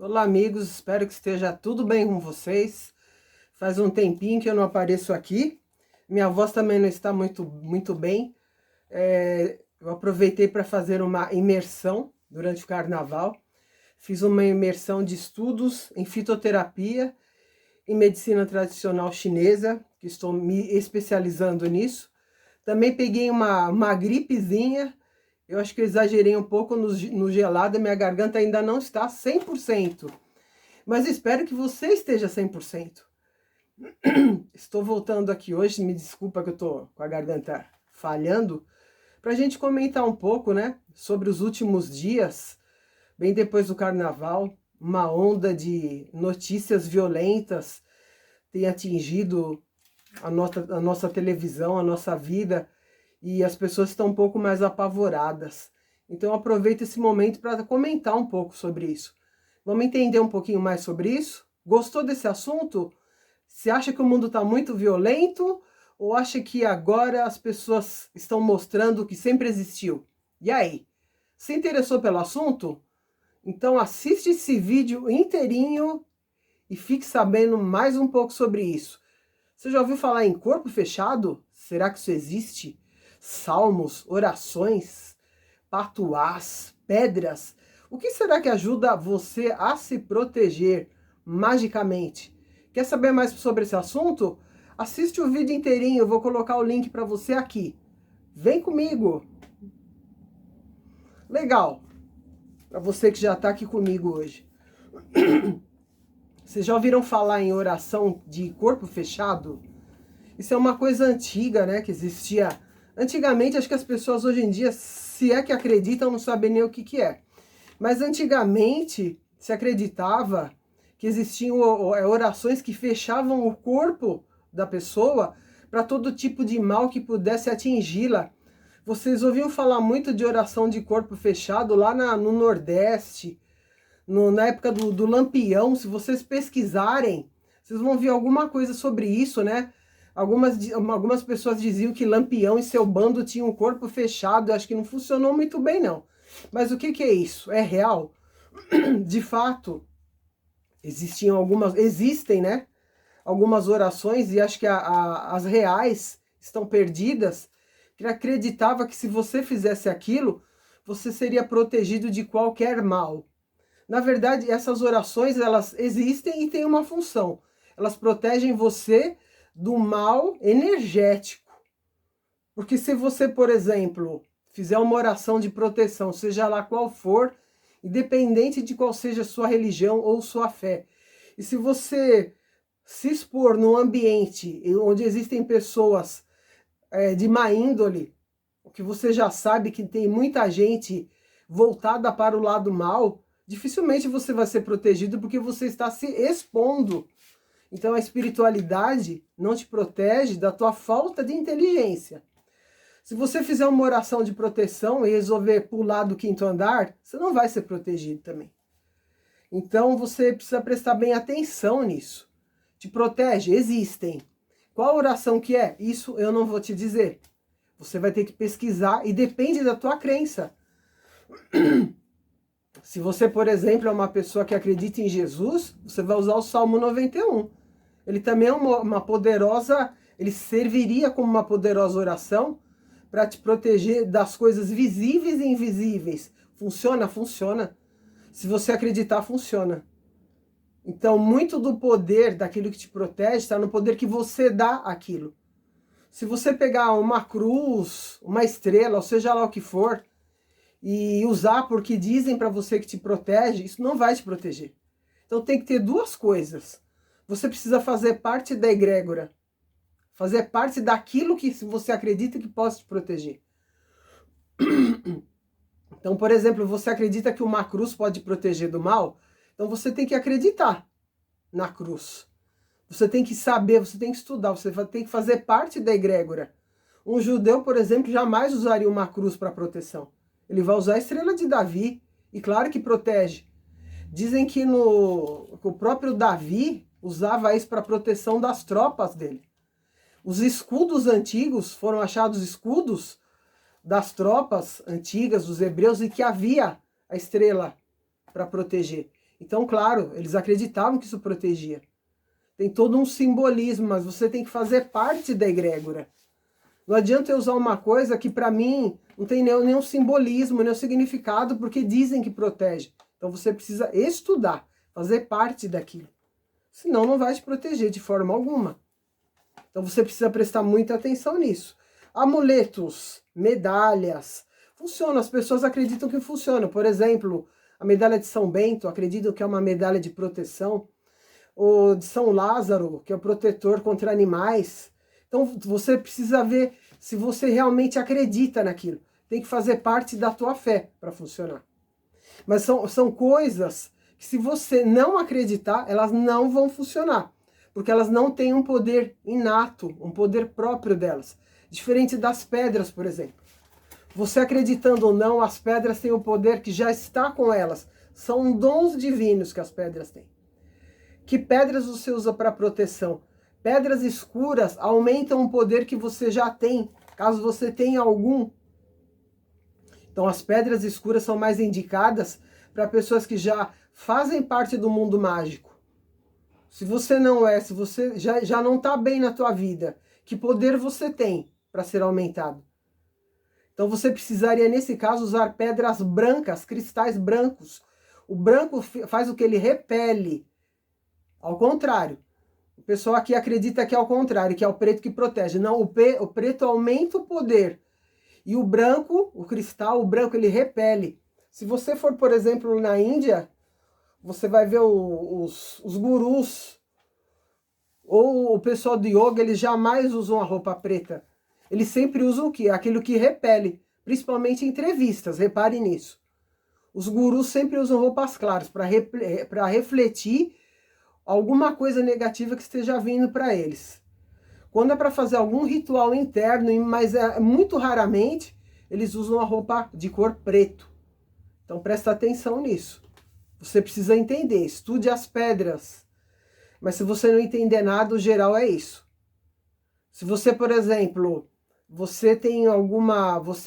Olá, amigos, espero que esteja tudo bem com vocês. Faz um tempinho que eu não apareço aqui. Minha voz também não está muito bem. Eu aproveitei para fazer uma imersão durante o carnaval. Fiz uma imersão de estudos em fitoterapia e medicina tradicional chinesa, que estou me especializando nisso. Também peguei uma gripezinha. Eu acho que eu exagerei um pouco no gelado, minha garganta ainda não está 100%. Mas espero que você esteja 100%. Estou voltando aqui hoje, me desculpa que eu tô com a garganta falhando, para a gente comentar um pouco, né, sobre os últimos dias, bem depois do carnaval, uma onda de notícias violentas tem atingido a nossa televisão, a nossa vida, e as pessoas estão um pouco mais apavoradas. Então aproveito esse momento para comentar um pouco sobre isso. Vamos entender um pouquinho mais sobre isso? Gostou desse assunto? Você acha que o mundo está muito violento ou acha que agora as pessoas estão mostrando o que sempre existiu? E aí? Se interessou pelo assunto? Então assiste esse vídeo inteirinho e fique sabendo mais um pouco sobre isso. Você já ouviu falar em corpo fechado? Será que isso existe? Salmos, orações, patuás, pedras. O que será que ajuda você a se proteger magicamente? Quer saber mais sobre esse assunto? Assiste o vídeo inteirinho, eu vou colocar o link para você aqui. Vem comigo! Legal! Para você que já está aqui comigo hoje. Vocês já ouviram falar em oração de corpo fechado? Isso é uma coisa antiga, né? Que existia antigamente. Acho que as pessoas hoje em dia, se é que acreditam, não sabem nem o que é. Mas antigamente se acreditava que existiam orações que fechavam o corpo da pessoa para todo tipo de mal que pudesse atingi-la. Vocês ouviram falar muito de oração de corpo fechado lá no Nordeste, na época do Lampião. Se vocês pesquisarem, vocês vão ver alguma coisa sobre isso, né? Algumas pessoas diziam que Lampião e seu bando tinham um corpo fechado. Eu acho que não funcionou muito bem, não. Mas o que é isso? É real? De fato, existem, né? Algumas orações, e acho que as reais estão perdidas, que acreditava que se você fizesse aquilo, você seria protegido de qualquer mal. Na verdade, essas orações, elas existem e têm uma função. Elas protegem você do mal energético. Porque se você, por exemplo, fizer uma oração de proteção, seja lá qual for, independente de qual seja a sua religião ou sua fé, e se você se expor num ambiente onde existem pessoas de má índole, que você já sabe que tem muita gente voltada para o lado mal, dificilmente você vai ser protegido porque você está se expondo. Então a espiritualidade não te protege da tua falta de inteligência. Se você fizer uma oração de proteção e resolver pular do 5º andar, você não vai ser protegido também. Então você precisa prestar bem atenção nisso. Te protege? Existem. Qual oração que é? Isso eu não vou te dizer. Você vai ter que pesquisar e depende da tua crença. Se você, por exemplo, é uma pessoa que acredita em Jesus, você vai usar o Salmo 91. Ele também é uma poderosa, ele serviria como uma poderosa oração para te proteger das coisas visíveis e invisíveis. Funciona? Funciona. Se você acreditar, funciona. Então, muito do poder daquilo que te protege está no poder que você dá àquilo. Se você pegar uma cruz, uma estrela, ou seja lá o que for, e usar porque dizem para você que te protege, isso não vai te proteger. Então tem que ter duas coisas. Você precisa fazer parte da egrégora. Fazer parte daquilo que você acredita que possa te proteger. Então, por exemplo, você acredita que uma cruz pode te proteger do mal? Então você tem que acreditar na cruz. Você tem que saber, você tem que estudar, você tem que fazer parte da egrégora. Um judeu, por exemplo, jamais usaria uma cruz para proteção. Ele vai usar a estrela de Davi, e claro que protege. Dizem que o próprio Davi usava isso para proteção das tropas dele. Os escudos antigos, foram achados escudos das tropas antigas, dos hebreus, e que havia a estrela para proteger. Então, claro, eles acreditavam que isso protegia. Tem todo um simbolismo, mas você tem que fazer parte da egrégora. Não adianta eu usar uma coisa que para mim não tem nenhum simbolismo, nenhum significado, porque dizem que protege. Então você precisa estudar, fazer parte daquilo. Senão não vai te proteger de forma alguma. Então você precisa prestar muita atenção nisso. Amuletos, medalhas, funcionam, as pessoas acreditam que funcionam. Por exemplo, a medalha de São Bento, acreditam que é uma medalha de proteção. Ou de São Lázaro, que é o protetor contra animais. Então você precisa ver se você realmente acredita naquilo. Tem que fazer parte da tua fé para funcionar. Mas são coisas que, se você não acreditar, elas não vão funcionar. Porque elas não têm um poder inato, um poder próprio delas. Diferente das pedras, por exemplo. Você acreditando ou não, as pedras têm o poder que já está com elas. São dons divinos que as pedras têm. Que pedras você usa para proteção? Pedras escuras aumentam o poder que você já tem, caso você tenha algum. Então as pedras escuras são mais indicadas para pessoas que já fazem parte do mundo mágico. Se você não é, se você já não está bem na tua vida, que poder você tem para ser aumentado? Então você precisaria, nesse caso, usar pedras brancas, cristais brancos. O branco faz o que? Ele repele. Ao contrário. O pessoal aqui acredita que é ao contrário, que é o preto que protege. Não, o preto aumenta o poder. E o branco, o cristal, o branco, ele repele. Se você for, por exemplo, na Índia, você vai ver os gurus ou o pessoal do yoga, eles jamais usam a roupa preta. Eles sempre usam o quê? Aquilo que repele, principalmente em entrevistas, repare nisso. Os gurus sempre usam roupas claras para refletir alguma coisa negativa que esteja vindo para eles. Quando é para fazer algum ritual interno, mas muito raramente, eles usam a roupa de cor preto. Então presta atenção nisso. Você precisa entender, estude as pedras. Mas se você não entender nada, o geral é isso. Se você, por exemplo, você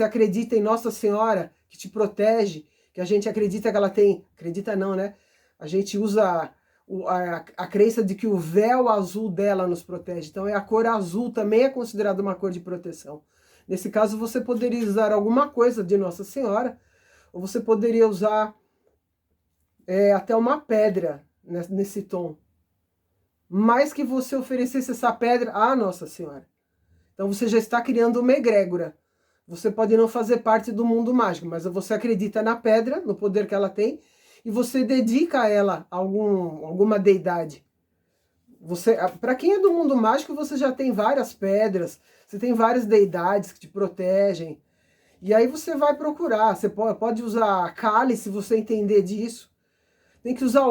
acredita em Nossa Senhora, que te protege, que a gente acredita que ela tem, acredita não, né? A gente usa a crença de que o véu azul dela nos protege. Então a cor azul também é considerada uma cor de proteção. Nesse caso você poderia usar alguma coisa de Nossa Senhora, ou você poderia usar até uma pedra nesse tom. Mais que você oferecesse essa pedra à Nossa Senhora. Então você já está criando uma egrégora. Você pode não fazer parte do mundo mágico, mas você acredita na pedra, no poder que ela tem, e você dedica a ela alguma deidade. Para quem é do mundo mágico, você já tem várias pedras, você tem várias deidades que te protegem. E aí você vai procurar, você pode usar cálice se você entender disso. Tem que usar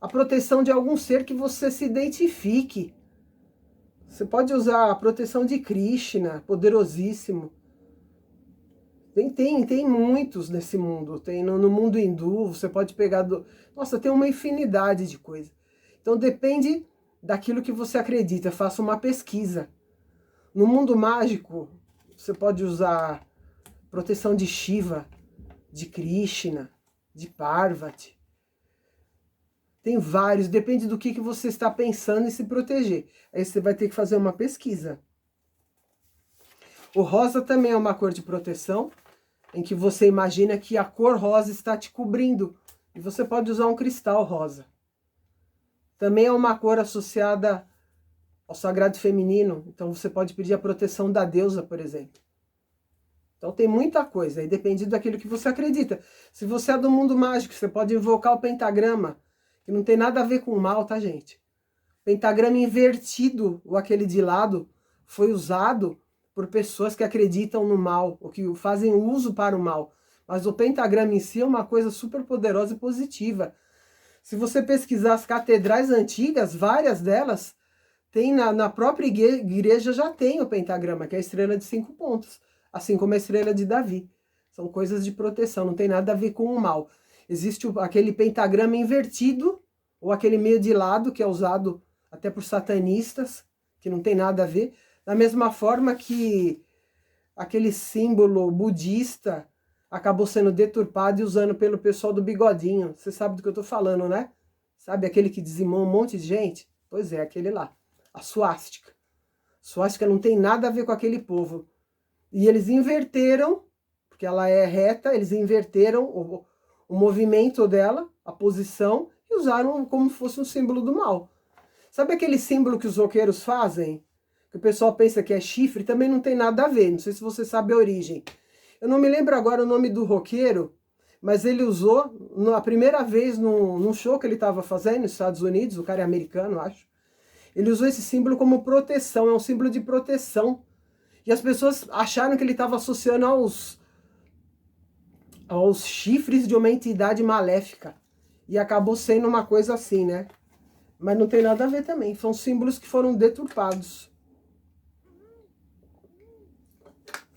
a proteção de algum ser que você se identifique. Você pode usar a proteção de Krishna, poderosíssimo. Tem muitos nesse mundo. Tem no mundo hindu, você pode pegar... Nossa, tem uma infinidade de coisas. Então depende daquilo que você acredita. Faça uma pesquisa. No mundo mágico, você pode usar proteção de Shiva, de Krishna, de Parvati. Tem vários, depende do que você está pensando em se proteger. Aí você vai ter que fazer uma pesquisa. O rosa também é uma cor de proteção, em que você imagina que a cor rosa está te cobrindo. E você pode usar um cristal rosa. Também é uma cor associada ao sagrado feminino. Então você pode pedir a proteção da deusa, por exemplo. Então tem muita coisa, aí depende daquilo que você acredita. Se você é do mundo mágico, você pode invocar o pentagrama, que não tem nada a ver com o mal, tá, gente? Pentagrama invertido, ou aquele de lado, foi usado por pessoas que acreditam no mal, ou que fazem uso para o mal. Mas o pentagrama em si é uma coisa super poderosa e positiva. Se você pesquisar as catedrais antigas, várias delas, tem na própria igreja já tem o pentagrama, que é a estrela de 5 pontos, assim como a estrela de Davi. São coisas de proteção, não tem nada a ver com o mal. Existe aquele pentagrama invertido, ou aquele meio de lado, que é usado até por satanistas, que não tem nada a ver. Da mesma forma que aquele símbolo budista, acabou sendo deturpado e usando pelo pessoal do bigodinho. Você sabe do que eu tô falando, né? Sabe aquele que dizimou um monte de gente? Pois é, aquele lá. A suástica. Suástica não tem nada a ver com aquele povo. E eles inverteram, porque ela é reta, eles inverteram o movimento dela, a posição, e usaram como se fosse um símbolo do mal. Sabe aquele símbolo que os roqueiros fazem? Que o pessoal pensa que é chifre, também não tem nada a ver. Não sei se você sabe a origem. Eu não me lembro agora o nome do roqueiro, mas ele usou, a primeira vez num show que ele estava fazendo nos Estados Unidos, o cara é americano, acho. Ele usou esse símbolo como proteção, é um símbolo de proteção. E as pessoas acharam que ele estava associando aos chifres de uma entidade maléfica. E acabou sendo uma coisa assim, né? Mas não tem nada a ver também. São símbolos que foram deturpados.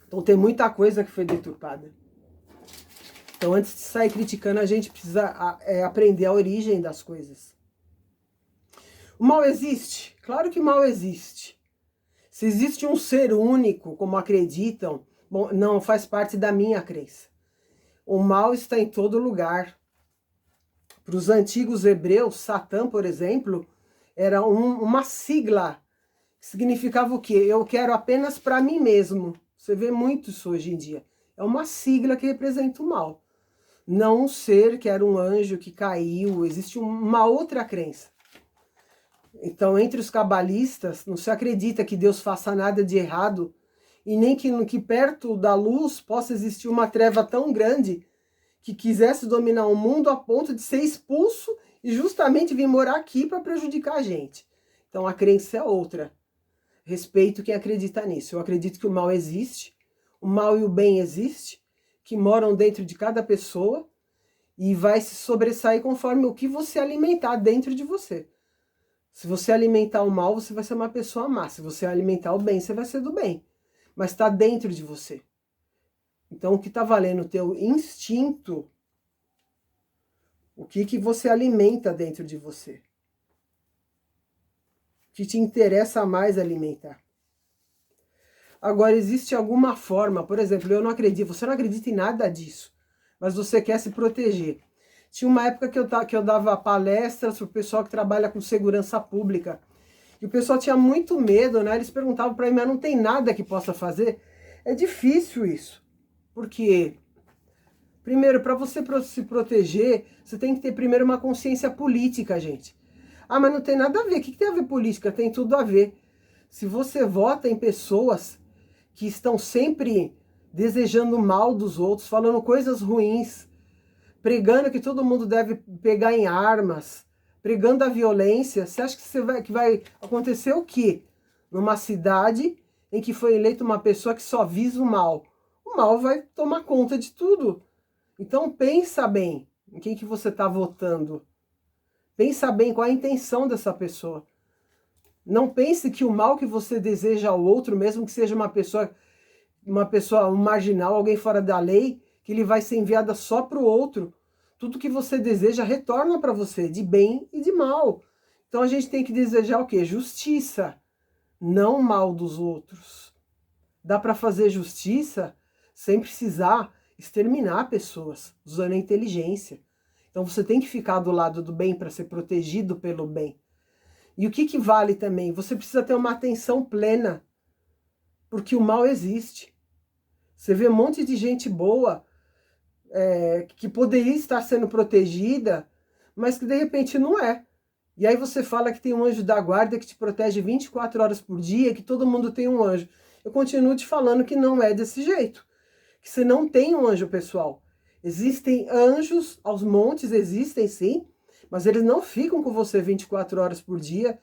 Então tem muita coisa que foi deturpada. Então antes de sair criticando, a gente precisa aprender a origem das coisas. O mal existe? Claro que o mal existe. Se existe um ser único, como acreditam, bom, não faz parte da minha crença. O mal está em todo lugar. Para os antigos hebreus, Satã, por exemplo, era uma sigla que significava o quê? Eu quero apenas para mim mesmo. Você vê muito isso hoje em dia. É uma sigla que representa o mal. Não um ser que era um anjo que caiu. Existe uma outra crença. Então, entre os cabalistas, não se acredita que Deus faça nada de errado e nem que perto da luz possa existir uma treva tão grande que quisesse dominar o mundo a ponto de ser expulso e justamente vir morar aqui para prejudicar a gente. Então, a crença é outra. Respeito quem acredita nisso. Eu acredito que o mal existe, o mal e o bem existem, que moram dentro de cada pessoa e vai se sobressair conforme o que você alimentar dentro de você. Se você alimentar o mal, você vai ser uma pessoa má. Se você alimentar o bem, você vai ser do bem. Mas está dentro de você. Então, o que está valendo o teu instinto, o que você alimenta dentro de você? O que te interessa mais alimentar? Agora, existe alguma forma, por exemplo, eu não acredito, você não acredita em nada disso, mas você quer se proteger. Tinha uma época que eu dava palestras para o pessoal que trabalha com segurança pública. E o pessoal tinha muito medo, né? Eles perguntavam para mim, mas não tem nada que possa fazer? É difícil isso. Porque, primeiro, para você se proteger, você tem que ter primeiro uma consciência política, gente. Ah, mas não tem nada a ver. O que tem a ver política? Tem tudo a ver. Se você vota em pessoas que estão sempre desejando o mal dos outros, falando coisas ruins, pregando que todo mundo deve pegar em armas, pregando a violência, você acha que vai acontecer o quê? Numa cidade em que foi eleita uma pessoa que só visa o mal. O mal vai tomar conta de tudo. Então pensa bem em quem que você está votando. Pensa bem qual é a intenção dessa pessoa. Não pense que o mal que você deseja ao outro, mesmo que seja uma pessoa, um marginal, alguém fora da lei, que ele vai ser enviada só para o outro. Tudo que você deseja retorna para você, de bem e de mal. Então a gente tem que desejar o quê? Justiça, não o mal dos outros. Dá para fazer justiça sem precisar exterminar pessoas, usando a inteligência. Então você tem que ficar do lado do bem para ser protegido pelo bem. E o que vale também? Você precisa ter uma atenção plena, porque o mal existe. Você vê um monte de gente boa que poderia estar sendo protegida, mas que de repente não é. E aí você fala que tem um anjo da guarda que te protege 24 horas por dia, que todo mundo tem um anjo. Eu continuo te falando que não é desse jeito. Que você não tem um anjo pessoal. Existem anjos aos montes, existem sim, mas eles não ficam com você 24 horas por dia.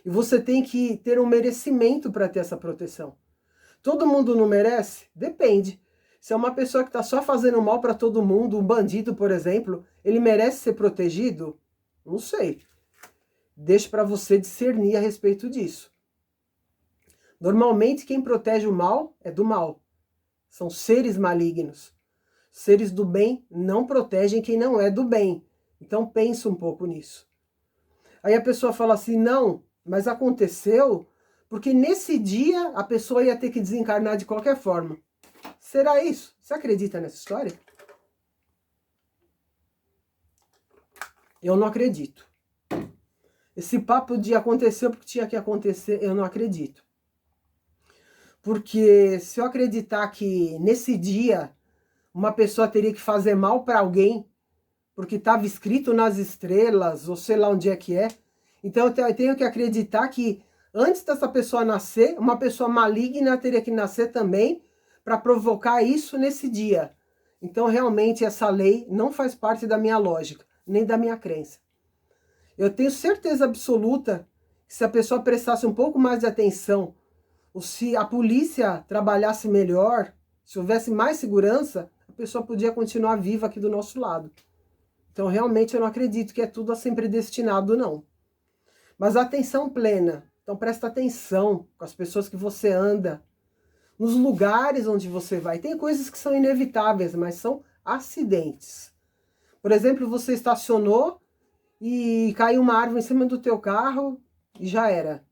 E você tem que ter um merecimento para ter essa proteção. Todo mundo não merece? Depende. Se é uma pessoa que está só fazendo mal para todo mundo, um bandido, por exemplo, ele merece ser protegido? Não sei. Deixo para você discernir a respeito disso. Normalmente quem protege o mal é do mal. São seres malignos. Seres do bem não protegem quem não é do bem. Então pensa um pouco nisso. Aí a pessoa fala assim, não, mas aconteceu porque nesse dia a pessoa ia ter que desencarnar de qualquer forma. Será isso? Você acredita nessa história? Eu não acredito. Esse papo de aconteceu porque tinha que acontecer, eu não acredito. Porque se eu acreditar que nesse dia uma pessoa teria que fazer mal para alguém, porque estava escrito nas estrelas, ou sei lá onde é que é, então eu tenho que acreditar que antes dessa pessoa nascer, uma pessoa maligna teria que nascer também para provocar isso nesse dia. Então realmente essa lei não faz parte da minha lógica, nem da minha crença. Eu tenho certeza absoluta que se a pessoa prestasse um pouco mais de atenção, ou se a polícia trabalhasse melhor, se houvesse mais segurança, a pessoa podia continuar viva aqui do nosso lado. Então, realmente, eu não acredito que é tudo assim predestinado, não. Mas atenção plena. Então, presta atenção com as pessoas que você anda, nos lugares onde você vai. Tem coisas que são inevitáveis, mas são acidentes. Por exemplo, você estacionou e caiu uma árvore em cima do teu carro e já era.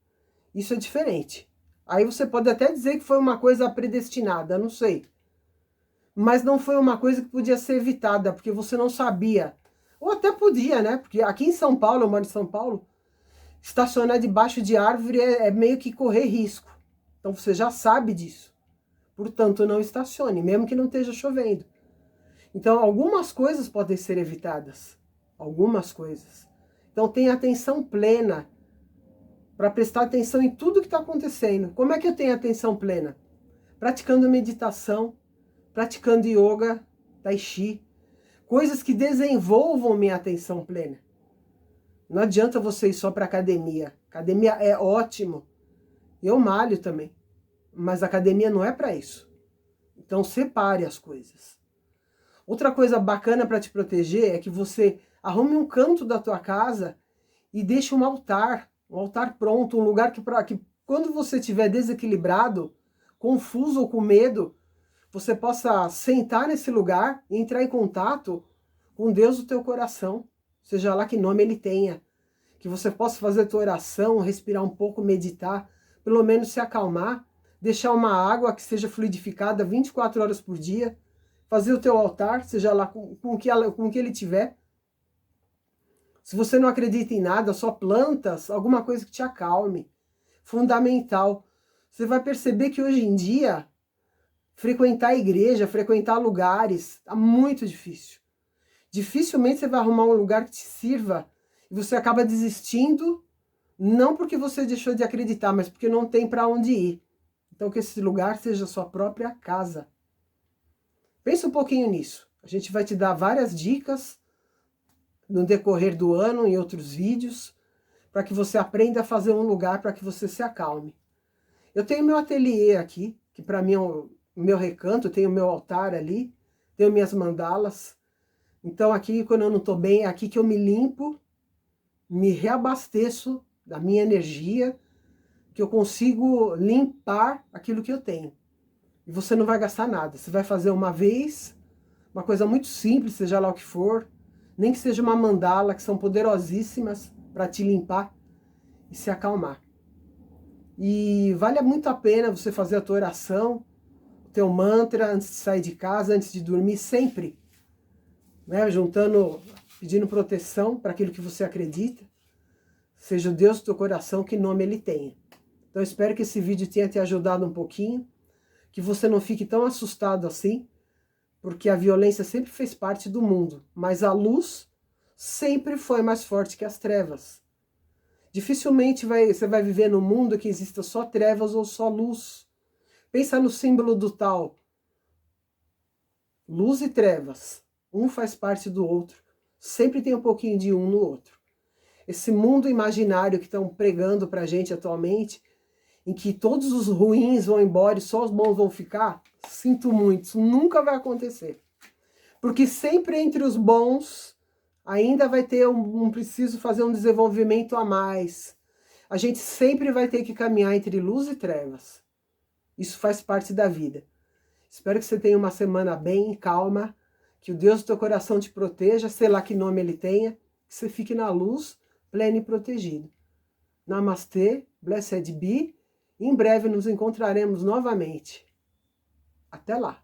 Isso é diferente. Aí você pode até dizer que foi uma coisa predestinada, não sei. Mas não foi uma coisa que podia ser evitada, porque você não sabia. Ou até podia, né? Porque aqui em São Paulo, eu moro em São Paulo, estacionar debaixo de árvore é meio que correr risco. Então você já sabe disso. Portanto, não estacione, mesmo que não esteja chovendo. Então, algumas coisas podem ser evitadas. Algumas coisas. Então, tenha atenção plena para prestar atenção em tudo que está acontecendo. Como é que eu tenho atenção plena? Praticando meditação, praticando yoga, tai chi, coisas que desenvolvam minha atenção plena. Não adianta você ir só para academia. Academia é ótimo. Eu malho também. Mas a academia não é para isso. Então separe as coisas. Outra coisa bacana para te proteger é que você arrume um canto da tua casa e deixe um altar pronto, um lugar que quando você estiver desequilibrado, confuso ou com medo, você possa sentar nesse lugar e entrar em contato com Deus do teu coração, seja lá que nome ele tenha. Que você possa fazer a tua oração, respirar um pouco, meditar, pelo menos se acalmar, deixar uma água que seja fluidificada 24 horas por dia, fazer o teu altar, seja lá com o que ele tiver. Se você não acredita em nada, só plantas, alguma coisa que te acalme. Fundamental. Você vai perceber que hoje em dia, frequentar a igreja, frequentar lugares, tá muito difícil. Dificilmente você vai arrumar um lugar que te sirva e você acaba desistindo, não porque você deixou de acreditar, mas porque não tem para onde ir. Então que esse lugar seja a sua própria casa. Pensa um pouquinho nisso. A gente vai te dar várias dicas no decorrer do ano, em outros vídeos, para que você aprenda a fazer um lugar para que você se acalme. Eu tenho meu ateliê aqui, que para mim é o meu recanto, tenho meu altar ali, tenho minhas mandalas. Então aqui, quando eu não estou bem, é aqui que eu me limpo, me reabasteço da minha energia, que eu consigo limpar aquilo que eu tenho. E você não vai gastar nada. Você vai fazer uma vez, uma coisa muito simples, seja lá o que for, nem que seja uma mandala, que são poderosíssimas para te limpar e se acalmar. E vale muito a pena você fazer a tua oração, o teu mantra, antes de sair de casa, antes de dormir, sempre, né? Juntando, pedindo proteção para aquilo que você acredita. Seja o Deus do teu coração, que nome ele tenha. Então eu espero que esse vídeo tenha te ajudado um pouquinho, que você não fique tão assustado assim, porque a violência sempre fez parte do mundo, mas a luz sempre foi mais forte que as trevas. Dificilmente você vai viver num mundo que exista só trevas ou só luz. Pensa no símbolo do tal. Luz e trevas. Um faz parte do outro. Sempre tem um pouquinho de um no outro. Esse mundo imaginário que estão pregando pra gente atualmente, em que todos os ruins vão embora e só os bons vão ficar, sinto muito, isso nunca vai acontecer. Porque sempre entre os bons ainda vai ter preciso fazer um desenvolvimento a mais. A gente sempre vai ter que caminhar entre luz e trevas. Isso faz parte da vida. Espero que você tenha uma semana bem, calma, que o Deus do teu coração te proteja, sei lá que nome ele tenha, que você fique na luz, pleno e protegido. Namastê, blessed be. Em breve nos encontraremos novamente. Até lá!